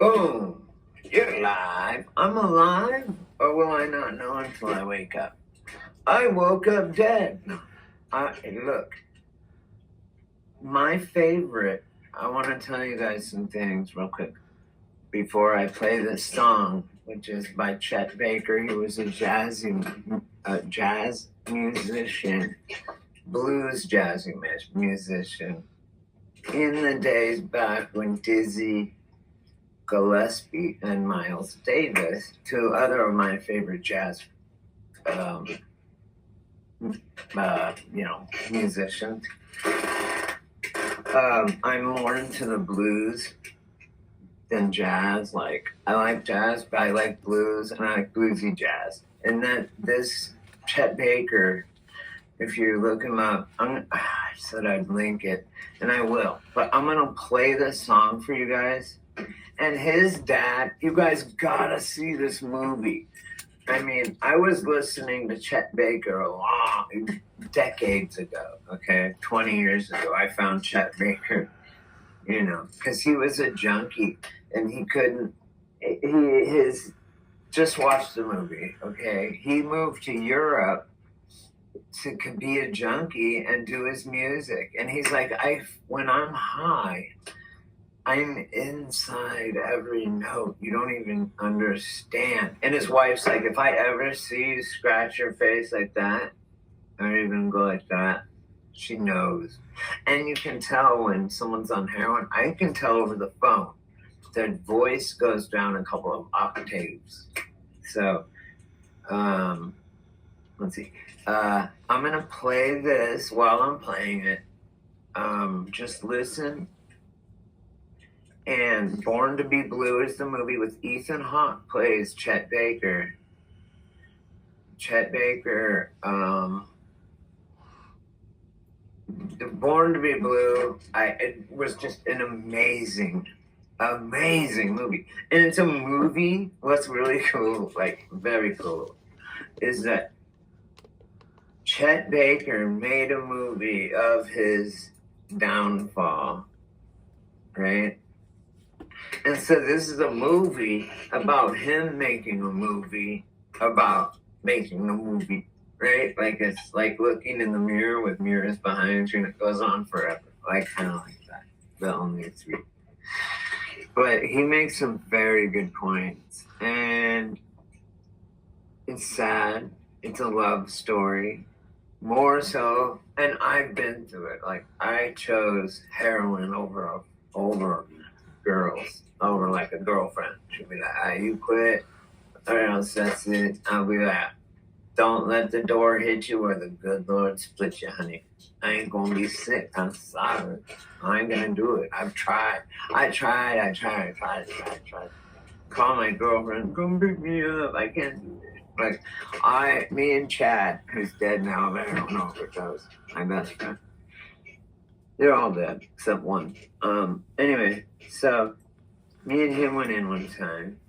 Boom! You're live. I'm alive, or will I not know until I wake up? I woke up dead. Look, my favorite, I want to tell you guys some things real quick before I play this song, which is by Chet Baker. He was a jazz musician, blues musician in the days back when Dizzy Gillespie and Miles Davis, two other of my favorite jazz, musicians. I'm more into the blues than jazz. Like, I like jazz, but I like blues, and I like bluesy jazz. And that this Chet Baker, if you look him up, I said I'd link it, and I will. But I'm gonna play this song for you guys. And his dad, you guys gotta see this movie. I mean, I was listening to Chet Baker decades ago, okay? 20 years ago, I found Chet Baker, because he was a junkie and he couldn't, just watch the movie, okay? He moved to Europe to be a junkie and do his music. And he's like, when I'm high, I'm inside every note. You don't even understand. And his wife's like, if I ever see you scratch your face like that, or even go like that, she knows. And you can tell when someone's on heroin. I can tell over the phone. Their voice goes down a couple of octaves. So, let's see. I'm going to play this while I'm playing it. Just listen. And Born to Be Blue is the movie with Ethan Hawke plays Chet Baker. Chet Baker, Born to Be Blue, it was just an amazing movie. And it's a movie, what's really cool, like very cool, is that Chet Baker made a movie of his downfall, right? And so this is a movie about him making a movie about making a movie, right? Like it's like looking in the mirror with mirrors behind you, and it goes on forever, like kind of like that. The only three. But he makes some very good points, and it's sad. It's a love story, more so. And I've been through it. Like I chose heroin over girls, over like a girlfriend. She'd be like, you quit, or else that's it. I'll be like, don't let the door hit you or the good Lord split you, honey. I ain't gonna be sick. I'm sorry. I ain't gonna do it. I tried. Call my girlfriend, come pick me up. I can't do it. Like, me and Chad, who's dead now, but I don't know if it goes, my best friend. They're all dead, except one. Anyway, so me and him went in one time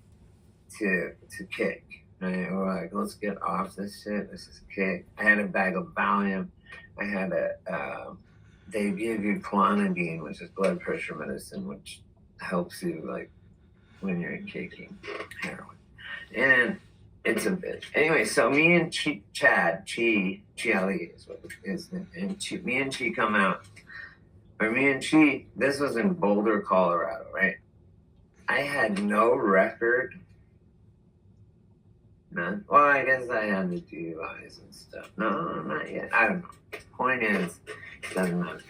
to kick. Right? We're like, let's get off this shit. This is kick. I had a bag of Valium. I had they give you clonidine, which is blood pressure medicine, which helps you like when you're kicking heroin. And it's a bitch. Anyway, so me and Chad, Chi is what it is, and me and Chi come out. Or me and Chi, this was in Boulder, Colorado, right? I had no record. None. Well, I guess I had the DUIs and stuff. No, not yet. I don't know. Point is, it doesn't matter.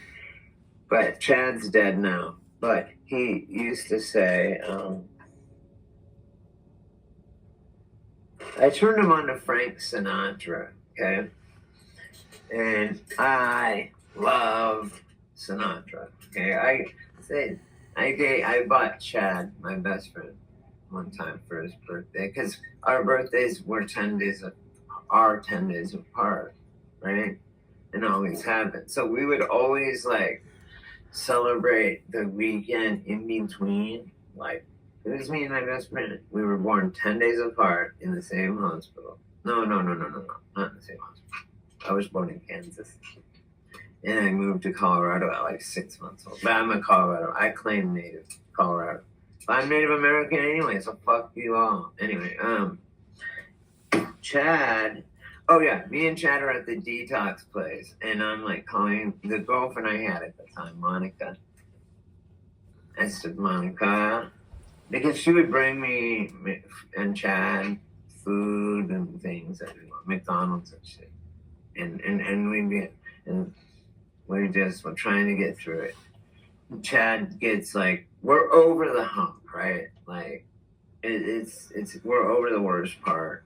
But Chad's dead now. But he used to say, I turned him on to Frank Sinatra, okay? And I love Sinatra. Okay, I bought Chad, my best friend, one time for his birthday, because our birthdays were 10 days apart, right? And always have been. So we would always like celebrate the weekend in between. Like, it was me and my best friend. We were born 10 days apart in the same hospital. No, not in the same hospital. I was born in Kansas. And I moved to Colorado at like 6 months old. But I'm a Colorado. I claim native Colorado. I'm Native American anyway, so fuck you all. Anyway, Chad. Oh yeah, me and Chad are at the detox place, and I'm like calling the girlfriend I had at the time, Monica. I said, Monica, because she would bring me and Chad food and things at McDonald's and shit, and we just were trying to get through it. Chad gets like, we're over the hump, right? Like it's we're over the worst part.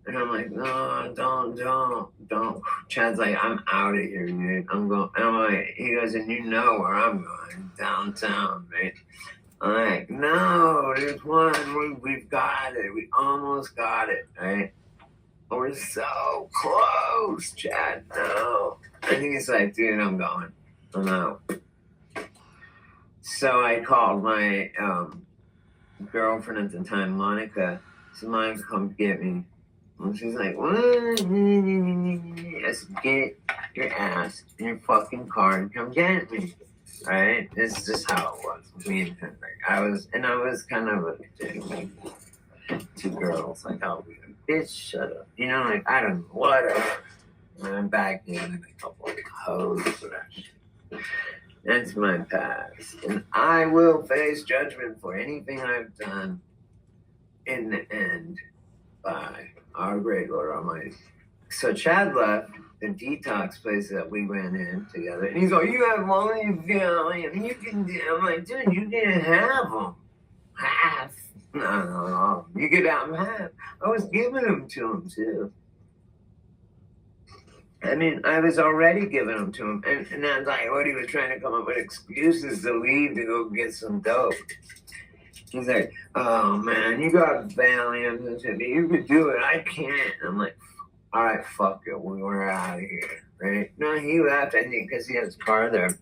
And I'm like, no, don't. Chad's like, I'm out of here, dude. I'm going. And I'm like, he goes, and you know where I'm going, downtown, right? I'm like, no, there's one. We've got it. We almost got it, right? We're so close, Chad. No. I think he's like, dude, I'm going. I'm out. So I called my girlfriend at the time, Monica. So Monica, come get me. And she's like, what? I said, get your ass in your fucking car and come get me. Right? This is just how it was with me and him. Like, I was kind of a dick. Like, two girls, like, oh, bitch, shut up. You know, like, I don't know, whatever. And I'm back in a couple of hoes for that shit. That's my past. And I will face judgment for anything I've done in the end by our great Lord Almighty. So Chad left the detox place that we went in together. And he's like, you have all these Valium. You can do. I'm like, dude, you can have them. Half. No. You could have them half. I was giving them to him, too. I mean, I was already giving them to him. And that's like what he was trying to come up with excuses to leave to go get some dope. He's like, oh, man, you got Valium. You could do it. I can't. I'm like, all right, fuck it. We're out of here, right? No, he left, I think, because he had his car there.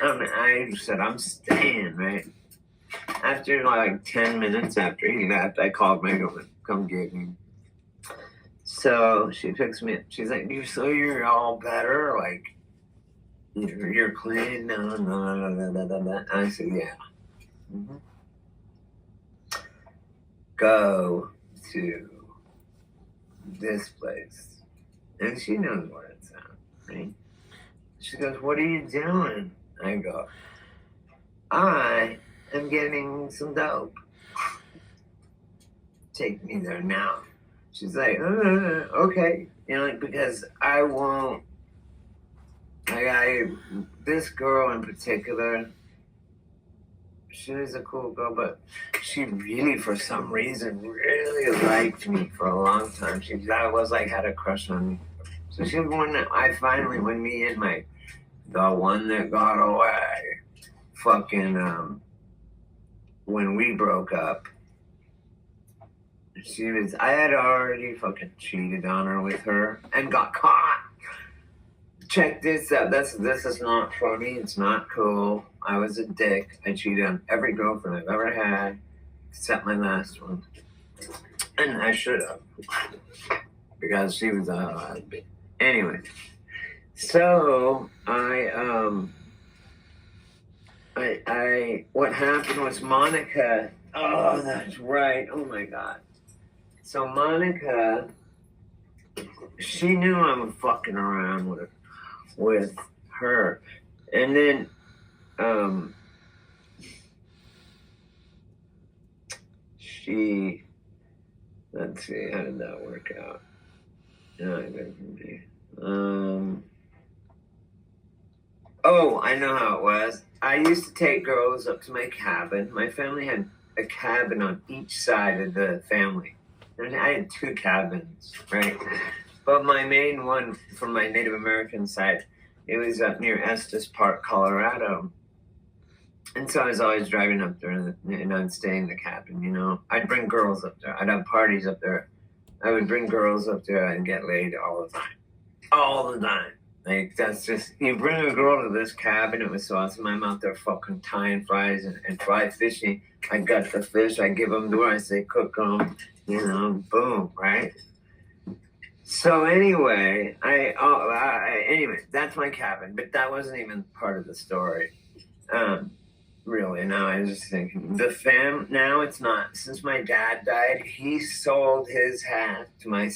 I said, I'm staying, right? After like 10 minutes after he left, I called my girlfriend, come get me. So she picks me up. She's like, so you're all better? Like, you're clean? No. I said, yeah. Mm-hmm. Go to this place. And she knows where it's at, right? She goes, what are you doing? I go, I am getting some dope. Take me there now. She's like, okay. You know, like, because I won't, this girl in particular, she was a cool girl, but she really, for some reason, really liked me for a long time. Had a crush on me. So she was one that when me and the one that got away, fucking, when we broke up, I had already fucking cheated on her with her and got caught. Check this out. This is not funny. It's not cool. I was a dick. I cheated on every girlfriend I've ever had, except my last one. And I should have. Because she was a husband. Anyway. So, what happened was Monica, oh, that's right. Oh my God. So Monica, she knew I was fucking around with her. And then, let's see, how did that work out? Oh, I know how it was. I used to take girls up to my cabin. My family had a cabin on each side of the family. And I had two cabins, right? But my main one from my Native American side, it was up near Estes Park, Colorado. And so I was always driving up there and I'd stay in the cabin, you know. I'd bring girls up there. I'd have parties up there. I would bring girls up there and get laid all the time. All the time. Like, that's just, you bring a girl to this cabin, it was so awesome. I'm out there fucking tying fries and fly fishing. I got the fish, I give them to her, I say cook them, you know, boom, right? So anyway, anyway, that's my cabin, but that wasn't even part of the story. really, now I was just thinking, now it's not, since my dad died, he sold his hat to my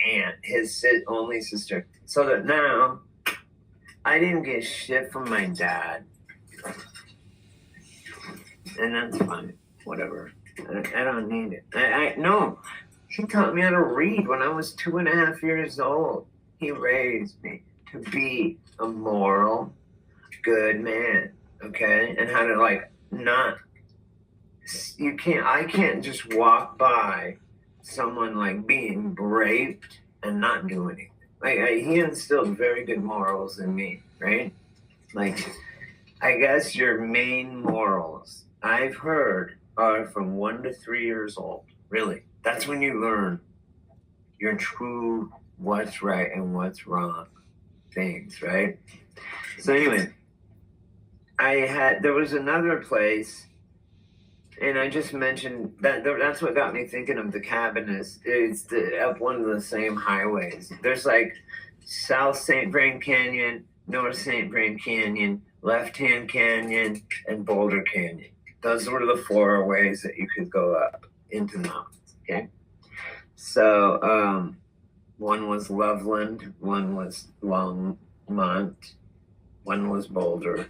aunt, his only sister, so that now I didn't get shit from my dad. And that's fine, whatever. I don't need it. No, he taught me how to read when I was 2.5 years old. He raised me to be a moral, good man, okay? And how to I can't just walk by someone being raped and not do anything. He instilled very good morals in me, right? I guess your main morals, I've heard, are from 1 to 3 years old. Really. That's when you learn your true what's right and what's wrong things, right? So anyway, there was another place, and I just mentioned that's what got me thinking of the cabin is up one of the same highways. There's South St. Vrain Canyon, North St. Vrain Canyon, Left Hand Canyon, and Boulder Canyon. Those were the 4 ways that you could go up into the mountains, okay? So one was Loveland, one was Longmont, one was Boulder,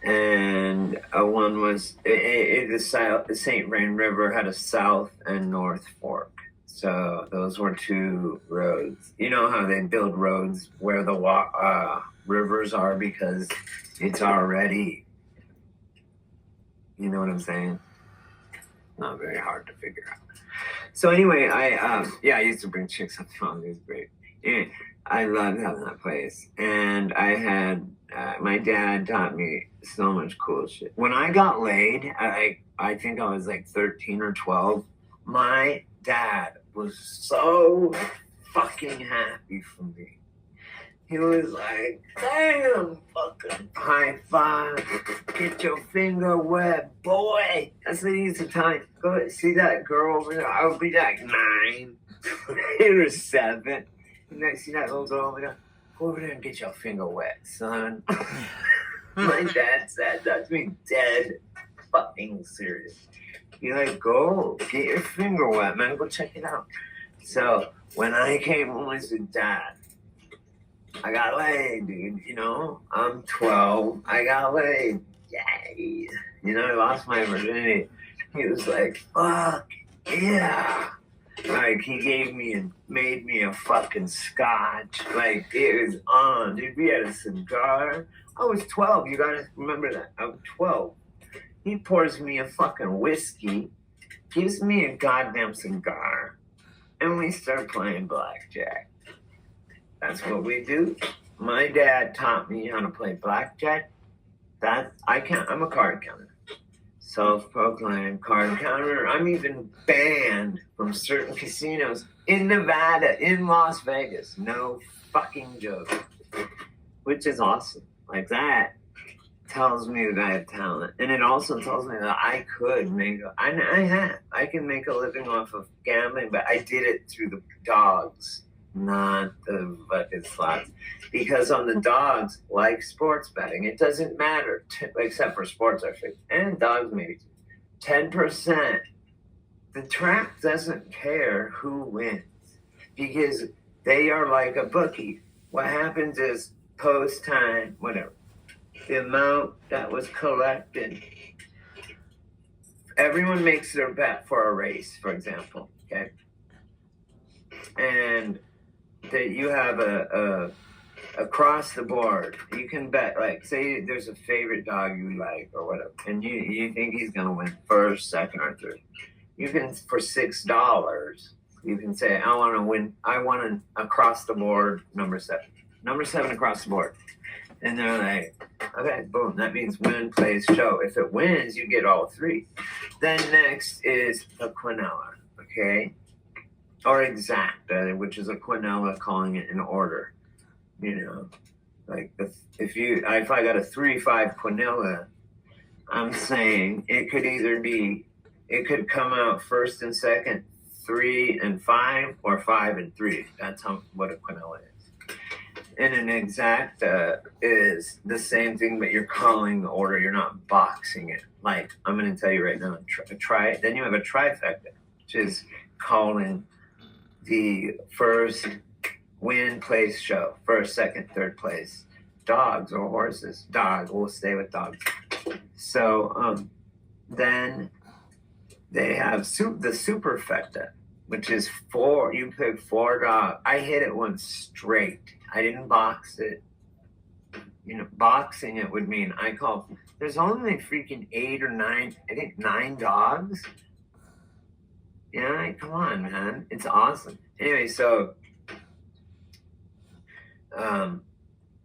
and one was the St. Vrain River had a south and north fork. So those were 2 roads. You know how they build roads where the rivers are because it's already, you know what I'm saying? Not very hard to figure out. So anyway, I used to bring chicks up to It was great. And I loved having that place. And I had, my dad taught me so much cool shit. When I got laid, I think I was 13 or 12, my dad was so fucking happy for me. He was like, damn, fucking high five, get your finger wet, boy. That's what he used to tell me. Go see that girl over there. I would be 9 or 7. And I see that little girl over there. Go over there and get your finger wet, son. My dad said that to me dead fucking serious. He go get your finger wet, man. Go check it out. So when I came home, I said, Dad, I got laid, dude. I'm 12. I got laid. Yay. I lost my virginity. He was like, fuck, yeah. He made me a fucking scotch. It was on. Dude, we had a cigar. I was 12. You gotta remember that. I was 12. He pours me a fucking whiskey, gives me a goddamn cigar, and we start playing blackjack. That's what we do. My dad taught me how to play blackjack. I'm a card counter. Self-proclaimed card counter. I'm even banned from certain casinos in Nevada, in Las Vegas. No fucking joke. Which is awesome. That tells me that I have talent. And it also tells me that I could I can make a living off of gambling, but I did it through the dogs, not the fucking slots. Because on the dogs, like sports betting, it doesn't matter, except for sports, I think, and dogs maybe 10%. The track doesn't care who wins because they are like a bookie. What happens is post time, whatever, the amount that was collected, everyone makes their bet for a race, for example, okay? And that you have a across the board, you can bet, say there's a favorite dog you like or whatever, and you think he's gonna win first, second, or third. You can, for $6, you can say, I want an across the board number 7 across the board. And they're like, okay, boom, that means win, plays, show. If it wins, you get all 3. Then next is a quinella, okay? Or exacta, which is a quinella calling it in order. If I got a 3-5 quinella, I'm saying it could come out first and second, 3 and 5, or 5 and 3. That's what a quinella is. And an exacta is the same thing, but you're calling the order. You're not boxing it. Like, I'm going to tell you right now, try. Then you have a trifecta, which is calling the first win, place, show. First, second, third place. Dogs or horses. Dog. We'll stay with dogs. So then they have the superfecta, which is four. You pick 4 dogs. I hit it once straight. I didn't box it. You know, boxing it would mean I call. There's only freaking 8 or 9. I think 9 dogs. Yeah, come on, man. It's awesome. Anyway, so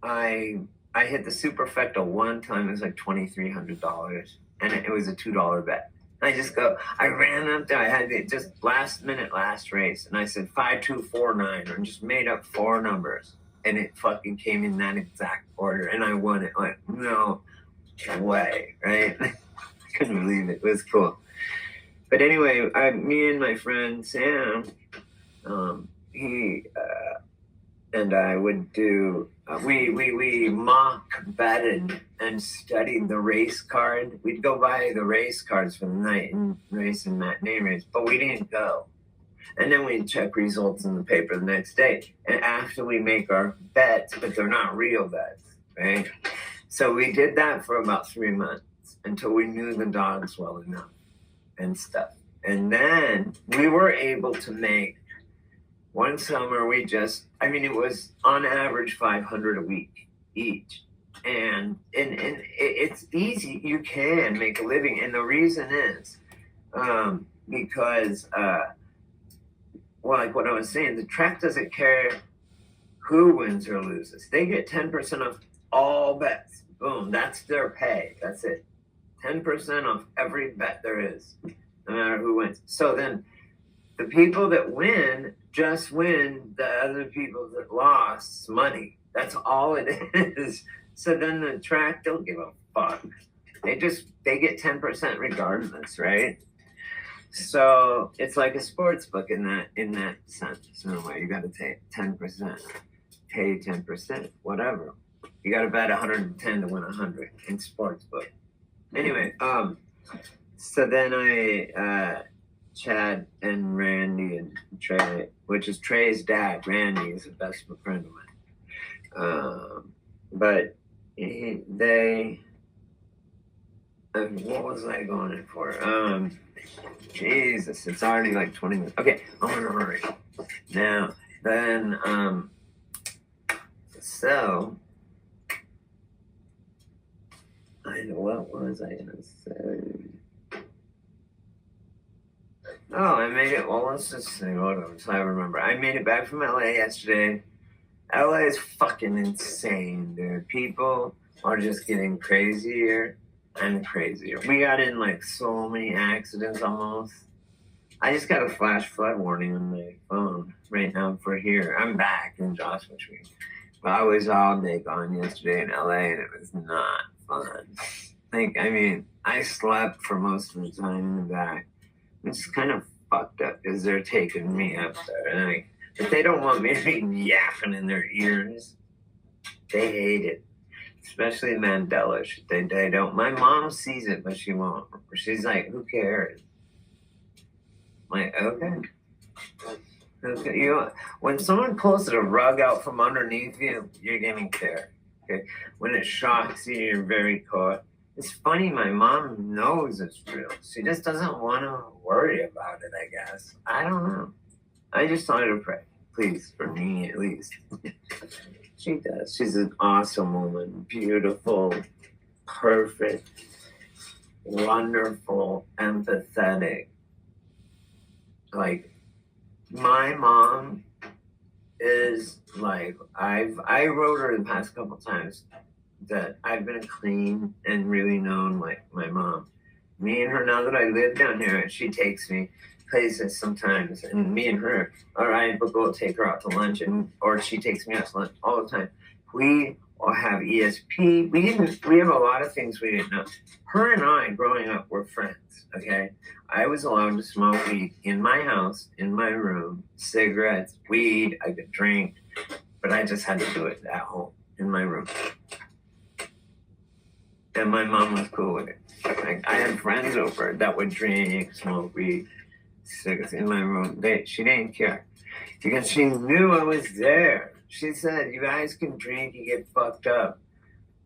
I hit the superfecta one time. It was like $2,300, and it was a $2 bet. I ran up there. I had it just last race, and I said 5249, and just made up 4 numbers, and it fucking came in that exact order, and I won it. Like, no way, right? I couldn't believe it. It was cool. But anyway, me and my friend Sam, he and I would do. We mock betted and studied the race card. We'd go buy the race cards for the night and race and matinee race, but we didn't go. And then we'd check results in the paper the next day. And after we make our bets, but they're not real bets, right? So we did that for about 3 months until we knew the dogs well enough and stuff. And then we were able to make one summer, it was on average 500 a week each. And it's easy. You can make a living. And the reason is because, like what I was saying, the track doesn't care who wins or loses. They get 10% of all bets. Boom, that's their pay. That's it. 10% off every bet there is, no matter who wins. So then the people that win just win the other people that lost money. That's all it is. So then the track don't give a fuck. They get 10% regardless, right? So it's like a sports book in that sense. So you got to take 10%, pay 10%, whatever. You got to bet 110 to win 100 in sports book. Anyway, so then I Chad and Randy and Trey, which is Trey's dad. Randy is the best friend of mine. But what was I going in for? Jesus, it's already like 20 minutes. Okay, I'm gonna hurry. Now, then, so, what was I gonna say? Oh, I made it. Well, let's just say whatever. So I remember. I made it back from LA yesterday. LA is fucking insane, dude. People are just getting crazier and crazier. We got in like so many accidents almost. I just got a flash flood warning on my phone right now for here. I'm back in Joshua Tree. But I was all day gone yesterday in LA and it was not fun. I slept for most of the time in the back. It's kind of fucked up because they're taking me up there. But they don't want me to be yapping in their ears. They hate it. Especially Mandela. They don't. My mom sees it, but she won't. She's like, who cares? I'm like, okay. When someone pulls a rug out from underneath you, you're gonna care. Okay. When it shocks you, you're very caught. It's funny, my mom knows it's real. She just doesn't want to worry about it, I guess. I don't know. I just wanted to pray. Please, for me at least. She does. She's an awesome woman. Beautiful, perfect, wonderful, empathetic. Like, my mom is like, I wrote her the past couple times that I've been clean and really known like my mom. Me and her, now that I live down here, she takes me places sometimes, and me and her, all right, but go take her out to lunch, or she takes me out to lunch all the time. We all have ESP. We have a lot of things we didn't know. Her and I, growing up, were friends. Okay, I was allowed to smoke weed in my house, in my room, cigarettes, weed. I could drink. But I just had to do it at home in my room. And my mom was cool with it. Like, I had friends over that would drink, smoke weed, cigarettes in my room. She didn't care because she knew I was there. She said, "You guys can drink and get fucked up,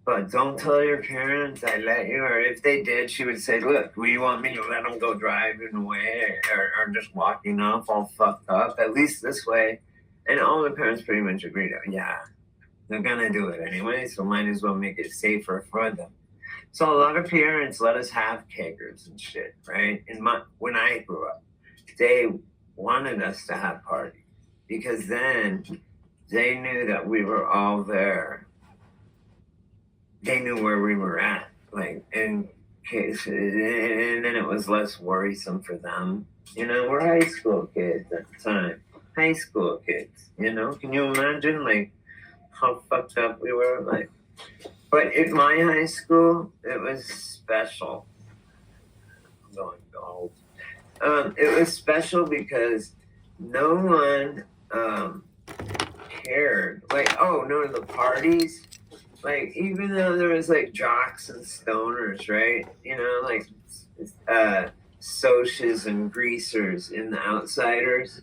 but don't tell your parents I let you." Or if they did, she would say, "Look, do you want me to let them go driving away or just walking off all fucked up? At least this way." And all the parents pretty much agreed. Yeah, they're gonna do it anyway, so might as well make it safer for them. So a lot of parents let us have kegers and shit, right? When I grew up, they wanted us to have parties because then they knew that we were all there. They knew where we were at, like in case, and then it was less worrisome for them. You know, we're high school kids at the time. High school kids, you know? Can you imagine, like, how fucked up we were? Like, but in my high school, it was special. I'm going gold. It was special because no one cared. Like, oh, no, the parties. Like, even though there was like jocks and stoners, right? You know, like socias and greasers in the outsiders.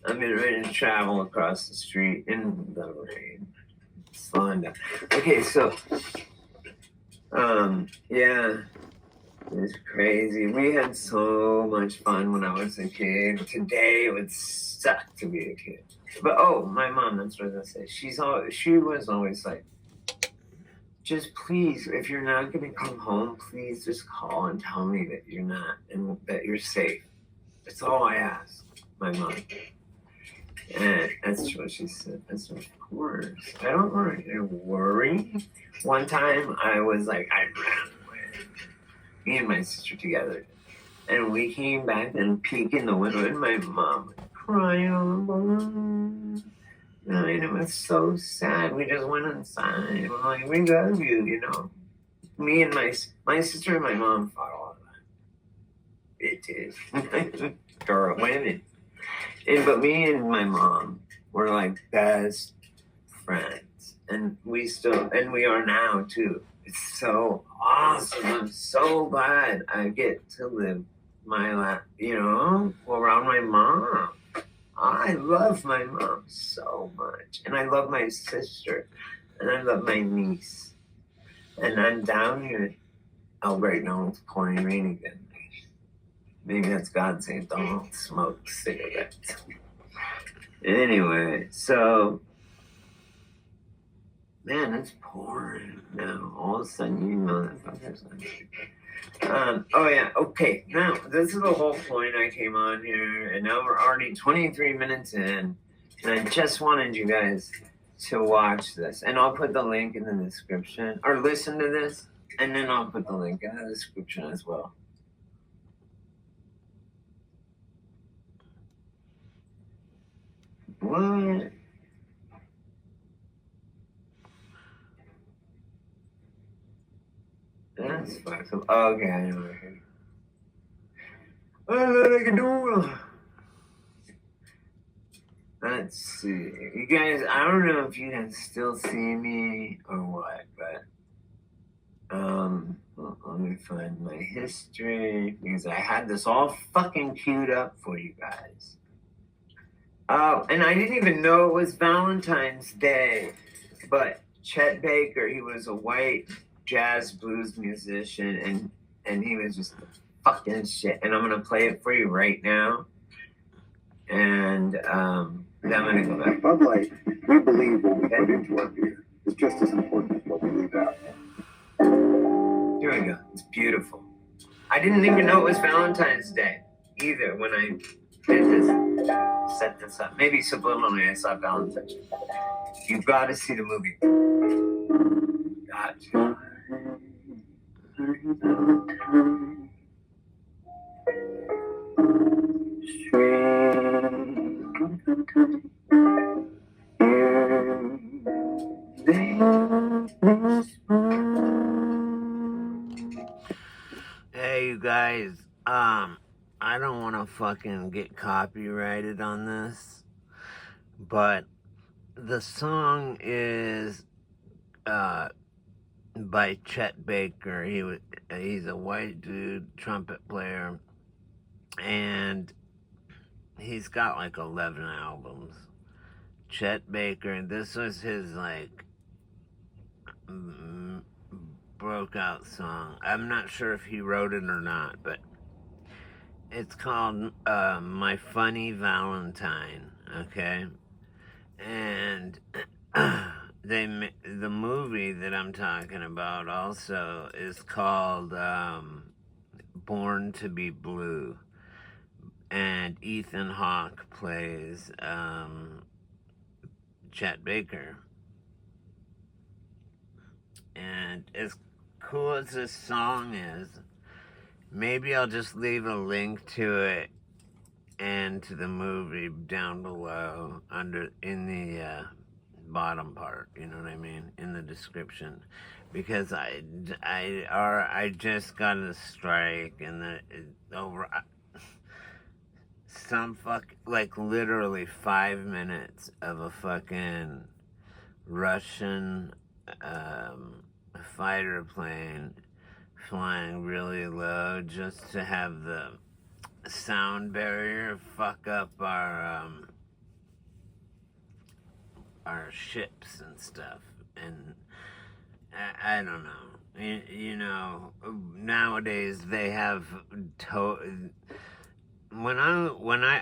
I'm getting ready to travel across the street in the rain. Slowing down. Okay, so, yeah, it's crazy. We had so much fun when I was a kid. Today it would suck to be a kid. But oh, my mom, that's what I was gonna say. She was always like, just please, if you're not gonna come home, please just call and tell me that you're not and that you're safe. That's all I ask, my mom. And that's what she said. That's of course. I don't worry. One time I was like, I ran away. Me and my sister together. And we came back and peeked in the window and my mom was crying on the phone. I mean, it was so sad. We just went inside. We're like, we love you, you know. Me and my sister and my mom fought all the time. Bitches. Girl, women. But me and my mom were like best friends. And we are now too. It's so awesome. I'm so glad I get to live my life, you know, around my mom. I love my mom so much. And I love my sister. And I love my niece. And I'm down here. Oh, right now it's pouring rain again. Maybe that's God saying don't smoke cigarettes. Anyway, so, man, it's pouring now. All of a sudden, you motherfuckers. Oh, yeah, okay. Now, this is the whole point I came on here, and now we're already 23 minutes in, and I just wanted you guys to watch this. And I'll put the link in the description, or listen to this, and then I'll put the link in the description as well. What? That's fucked. Okay, I know. What I can do? Let's see. You guys, I don't know if you can still see me or what, but well, let me find my history because I had this all fucking queued up for you guys. Oh, and I didn't even know it was Valentine's Day, but Chet Baker, he was a white jazz blues musician, and he was just fucking shit. And I'm gonna play it for you right now. And then I'm gonna go back. Bud Light, we believe what we put into our beer is just as important as what we leave out. Here we go. It's beautiful. I didn't even know it was Valentine's Day either when I did this, set this up. Maybe subliminally I saw Valentine's Day. You've got to see the movie. Got to. Hey, you guys. get copyrighted on this, but the song is by Chet Baker. He's a white dude, trumpet player, and he's got like 11 albums. Chet Baker, and this was his like broke out song. I'm not sure if he wrote it or not, but it's called My Funny Valentine, okay? And the movie that I'm talking about also is called Born to Be Blue, and Ethan Hawke plays Chet Baker. And as cool as this song is, maybe I'll just leave a link to it and to the movie down below in the bottom part, you know what I mean, in the description, because I just got a strike and over some like literally 5 minutes of a fucking Russian fighter plane flying really low just to have the sound barrier fuck up our ships and stuff. And I don't know, you know, nowadays they have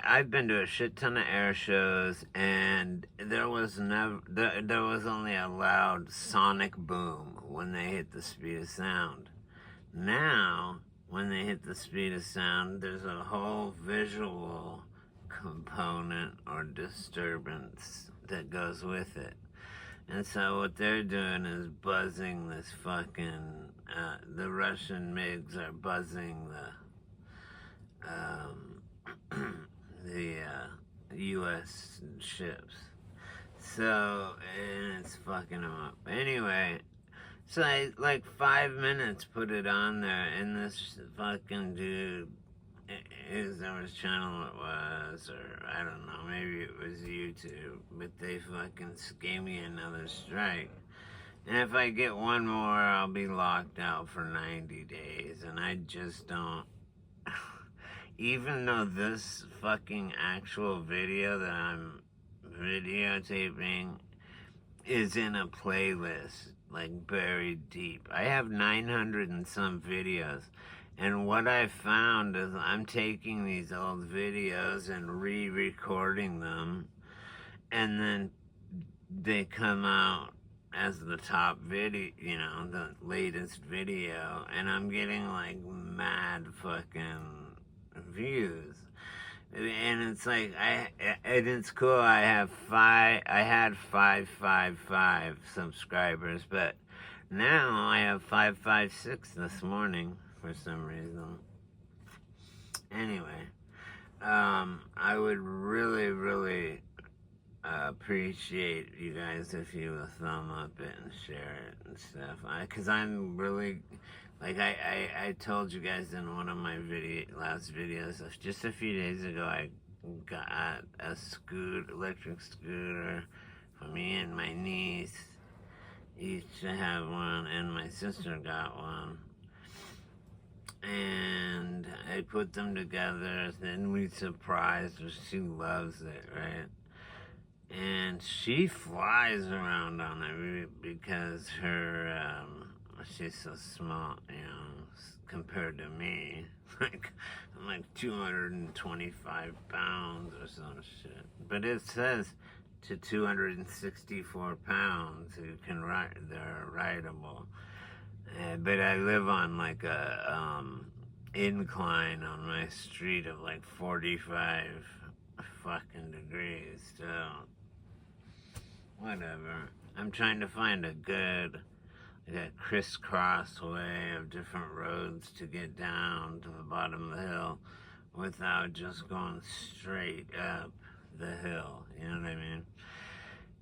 I've been to a shit ton of air shows, and there was only a loud sonic boom when they hit the speed of sound. Now, when they hit the speed of sound, there's a whole visual component or disturbance that goes with it. And so what they're doing is buzzing this fucking, the Russian MiGs are buzzing the U.S. ships. So, and it's fucking them up. Anyway, so I, like 5 minutes put it on there, and this fucking dude, whose channel it was, or I don't know, maybe it was YouTube, but they fucking gave me another strike. And if I get one more, I'll be locked out for 90 days, and I just don't. Even though this fucking actual video that I'm videotaping is in a playlist, like buried deep. I have 900 and some videos. And what I found is I'm taking these old videos and re-recording them, and then they come out as the top video, you know, the latest video, and I'm getting like mad fucking views. And it's like, and it's cool. I had 555 subscribers, but now I have 556 this morning for some reason. Anyway, I would really appreciate you guys if you would thumb up it and share it and stuff. Cause I'm really, like I told you guys in one of my last videos, just a few days ago, I got a electric scooter for me and my niece. Each to have one, and my sister got one. And I put them together, then we surprised her. She loves it, right? And she flies around on it because she's so small, you know, compared to me. Like, I'm like 225 pounds or some shit. But it says to 264 pounds you can ride, they're rideable. But I live on like a incline on my street of like 45 fucking degrees, so whatever. I'm trying to find a good, like a crisscross way of different roads to get down to the bottom of the hill without just going straight up the hill, you know what I mean?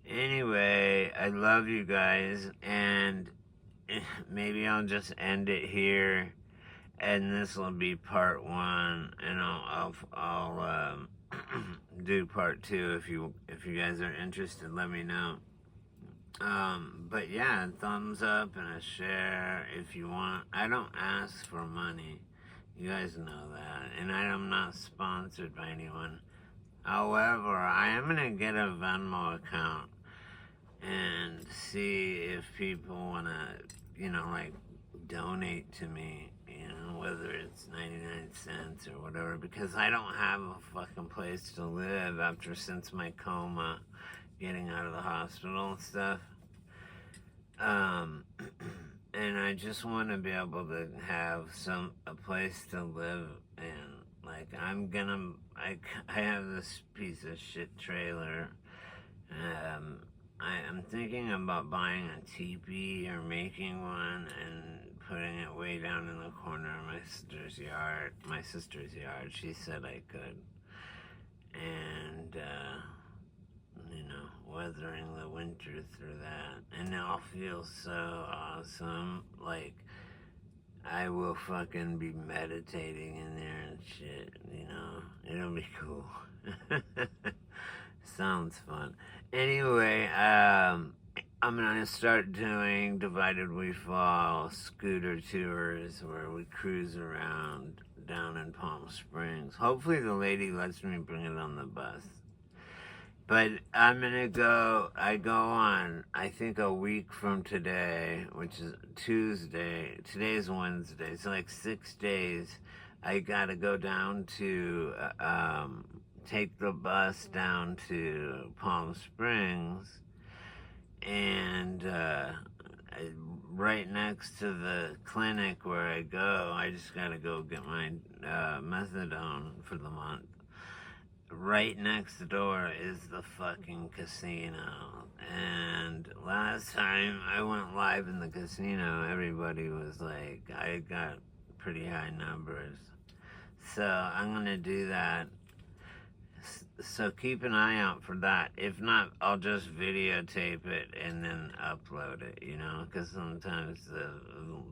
Anyway, I love you guys, and maybe I'll just end it here. and this will be part one, and I'll do part two if you guys are interested. Let me know. But yeah, thumbs up and a share if you want. I don't ask for money. You guys know that. And I am not sponsored by anyone. However, I am going to get a Venmo account and see if people want to, like, donate to me, whether it's 99 cents or whatever, because I don't have a fucking place to live since my coma, getting out of the hospital and stuff. And I just want to be able to have a place to live in. Like, I have this piece of shit trailer. I'm thinking about buying a teepee or making one and putting it way down in the corner of my sister's yard. She said I could. And, weathering the winter through that. And I'll feel so awesome. Like, I will fucking be meditating in there and shit, It'll be cool. Sounds fun. Anyway, I'm gonna start doing Divided We Fall scooter tours where we cruise around down in Palm Springs. Hopefully the lady lets me bring it on the bus. But I go on, I think a week from today, which is Tuesday. Today's Wednesday. So like 6 days, I gotta go down to, take the bus down to Palm Springs. And right next to the clinic where I go, I just gotta go get my methadone for the month. Right next door is the fucking casino. And last time I went live in the casino, everybody was like, I got pretty high numbers. So I'm gonna do that. So keep an eye out for that. If not, I'll just videotape it and then upload it, because sometimes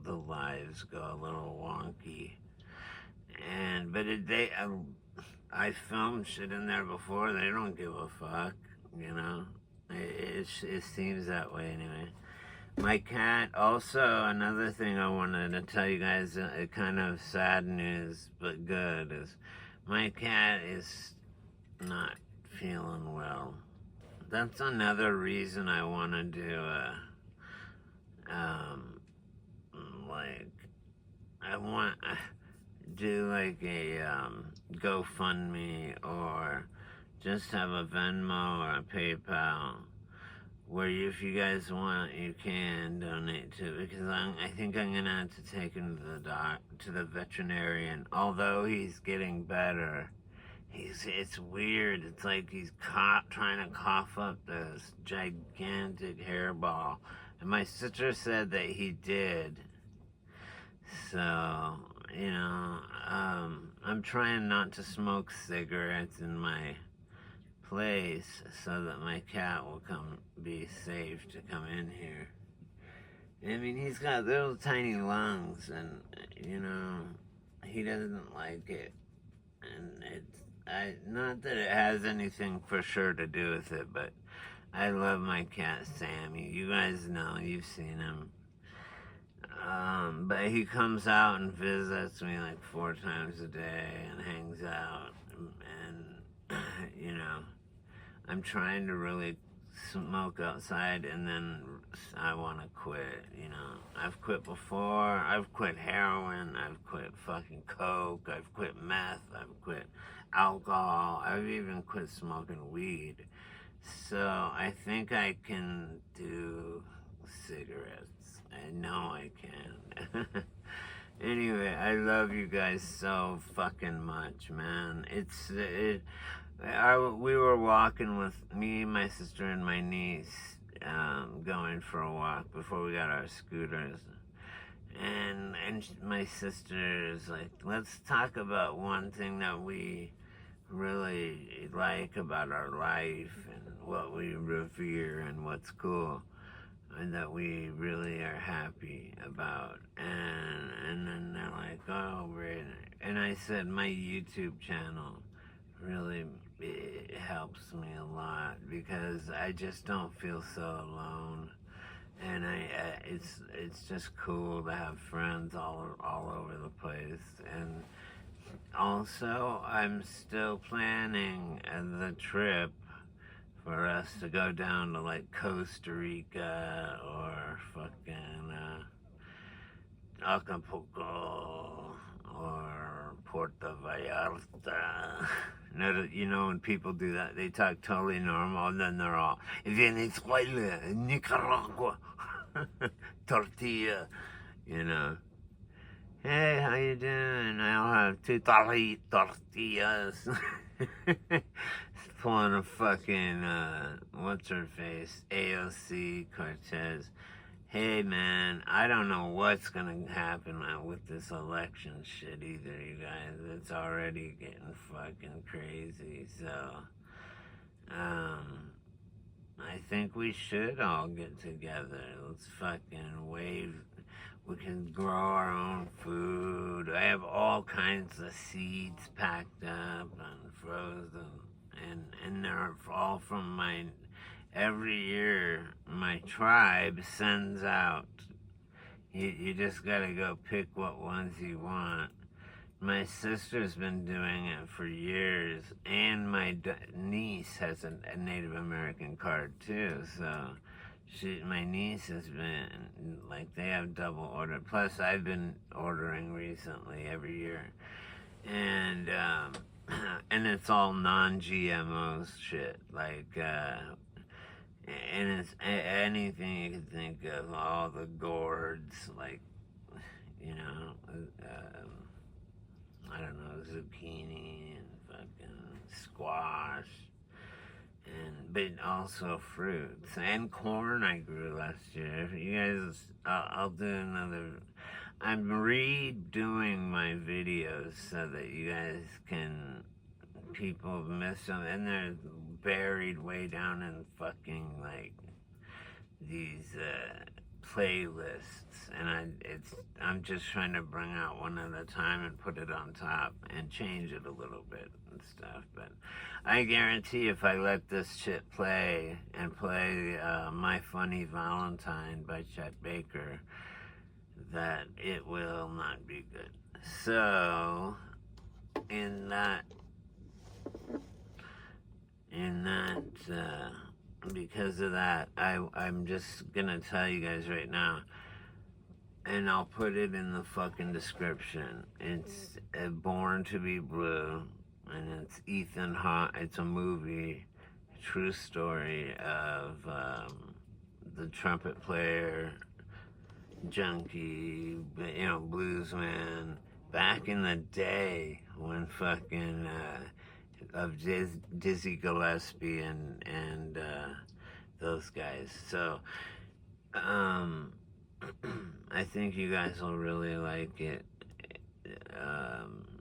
the lives go a little wonky. I filmed shit in there before. They don't give a fuck, It seems that way anyway. My cat, also another thing I wanted to tell you guys, kind of sad news, but good, is my cat is not feeling well. That's another reason I want to do a GoFundMe, or just have a Venmo or a PayPal where if you guys want, you can donate to, because I think I'm gonna have to take him to the veterinarian. Although he's getting better, it's weird. It's like he's trying to cough up this gigantic hairball, and my sister said that he did. So, I'm trying not to smoke cigarettes in my place so that my cat will be safe to come in here. I mean, he's got little tiny lungs, and, he doesn't like it. And not that it has anything for sure to do with it, but I love my cat Sammy. You guys know, you've seen him. But he comes out and visits me like 4 times a day and hangs out. And, I'm trying to really smoke outside, and then I want to quit, I've quit before. I've quit heroin. I've quit fucking coke. I've quit meth. I've quit alcohol. I've even quit smoking weed. So I think I can do cigarettes. I know I can. Anyway, I love you guys so fucking much, man. We were walking with me, my sister, and my niece, going for a walk before we got our scooters. And my sister is like, let's talk about one thing that we really like about our life and what we revere and what's cool. and that we really are happy about. And then they're like, oh, great. And I said, my YouTube channel really it helps me a lot because I just don't feel so alone. And it's just cool to have friends all over the place. And also, I'm still planning the trip for us to go down to like Costa Rica or fucking Acapulco or Puerto Vallarta. You know, when people do that, they talk totally normal, and then they're all Venezuela, Nicaragua, tortilla, you know. Hey, how you doing? I'll have two tortillas. Pulling a fucking, what's her face? AOC Cortez. Hey, man, I don't know what's gonna happen with this election shit either, you guys. It's already getting fucking crazy, so, I think we should all get together. Let's fucking wave. We can grow our own food. I have all kinds of seeds packed up and frozen. And they're all from every year, my tribe sends out. You just gotta go pick what ones you want. My sister's been doing it for years, and my niece has a Native American card too, so my niece has been, like, they have double order. Plus, I've been ordering recently every year. And, and it's all non-GMO shit, like, and it's anything you can think of, all the gourds, like, you know, I don't know, zucchini and fucking squash, but also fruits and corn I grew last year. You guys, I'll do another. I'm redoing my videos so that you guys can. People miss them, and they're buried way down in fucking like these playlists, and I'm just trying to bring out one at a time and put it on top and change it a little bit and stuff. But I guarantee if I let this shit play and play My Funny Valentine by Chet Baker, that it will not be good. So in that because of that, I'm just gonna tell you guys right now, and I'll put it in the fucking description. It's Born to Be Blue, and it's Ethan Hawke. It's a movie, true story of the trumpet player, junkie, you know, bluesman, back in the day when fucking of Dizzy Gillespie and those guys. So I think you guys will really like it.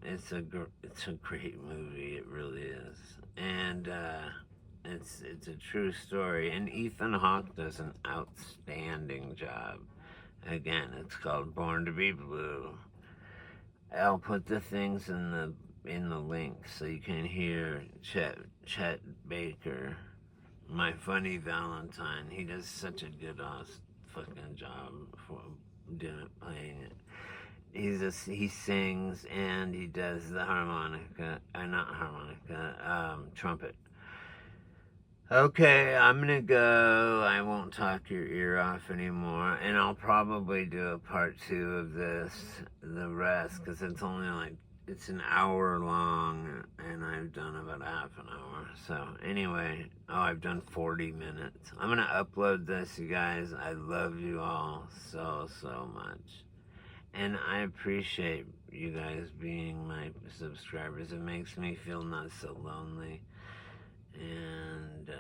It's a great movie. It really is, and it's a true story. And Ethan Hawke does an outstanding job. Again, it's called Born to Be Blue. I'll put the things in the link so you can hear Chet Baker, My Funny Valentine. He does such a good fucking job for playing it. He sings and he does the harmonica, not harmonica, trumpet. Okay, I'm gonna go. I won't talk your ear off anymore, and I'll probably do a part 2 of this, the rest, because it's only like, it's an hour long, and I've done about half an hour. So anyway, I've done 40 minutes. I'm gonna upload this, you guys. I love you all so much, and I appreciate you guys being my subscribers. It makes me feel not so lonely. And,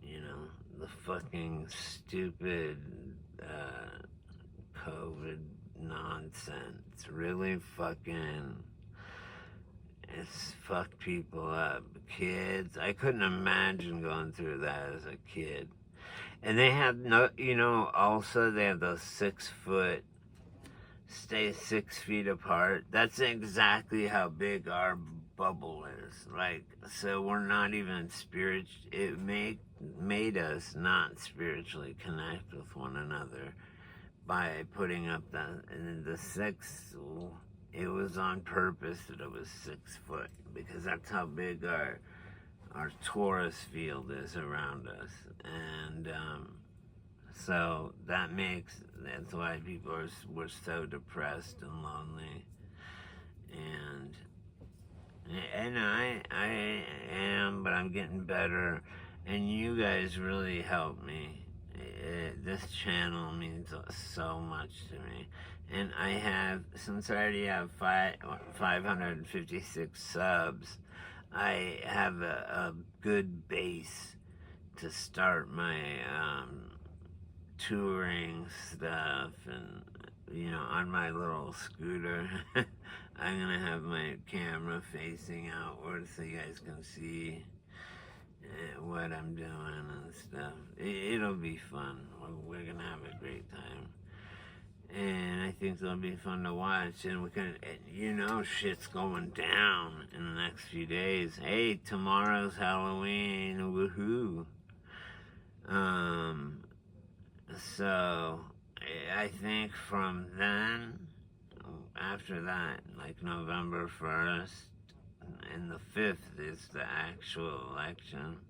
you know, the fucking stupid COVID nonsense really fucking, it's fucked people up. Kids, I couldn't imagine going through that as a kid. And they have no, also they have those 6 foot, stay 6 feet apart. That's exactly how big our bubble is. Like, so we're not even it made us not spiritually connect with one another by putting up the 6. It was on purpose that it was 6 foot, because that's how big our torus field is around us. And so that's why people were so depressed and lonely. And I am, but I'm getting better. And you guys really helped me. This channel means so much to me. And since I already have 556 subs, I have a good base to start my touring stuff. And on my little scooter, I'm gonna have my camera facing outward so you guys can see what I'm doing and stuff. It'll be fun. We're gonna have a great time. And I think it'll be fun to watch. And we can, shit's going down in the next few days. Hey, tomorrow's Halloween. Woohoo. So I think from then, after that, like November 1st and the 5th is the actual election,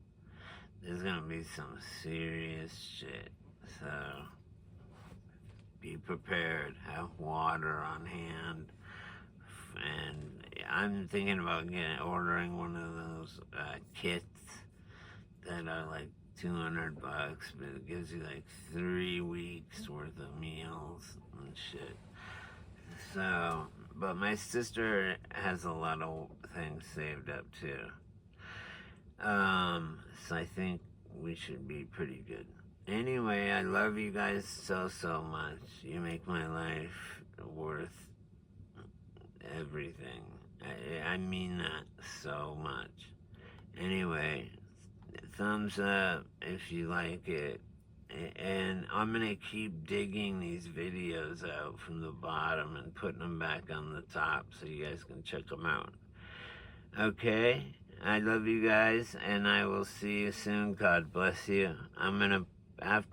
there's gonna be some serious shit. So be prepared, have water on hand. And I'm thinking about ordering one of those kits that are like $200, but it gives you like 3 weeks worth of meals and shit. So, but my sister has a lot of things saved up too. So I think we should be pretty good. Anyway, I love you guys so much. You make my life worth everything. I mean that so much. Anyway, thumbs up if you like it. And I'm gonna keep digging these videos out from the bottom and putting them back on the top so you guys can check them out. Okay? I love you guys, and I will see you soon. God bless you.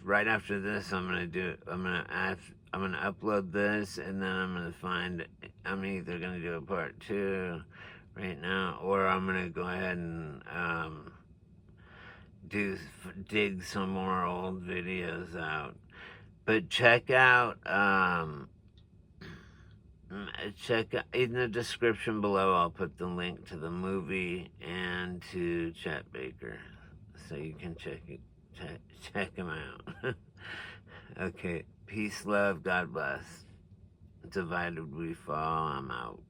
Right after this, I'm gonna upload this, and then I'm either gonna do a part 2 right now, or I'm gonna go ahead and dig some more old videos out. But check out in the description below. I'll put the link to the movie and to Chet Baker, so you can check him out. Okay, peace, love, God bless. Divided we fall. I'm out.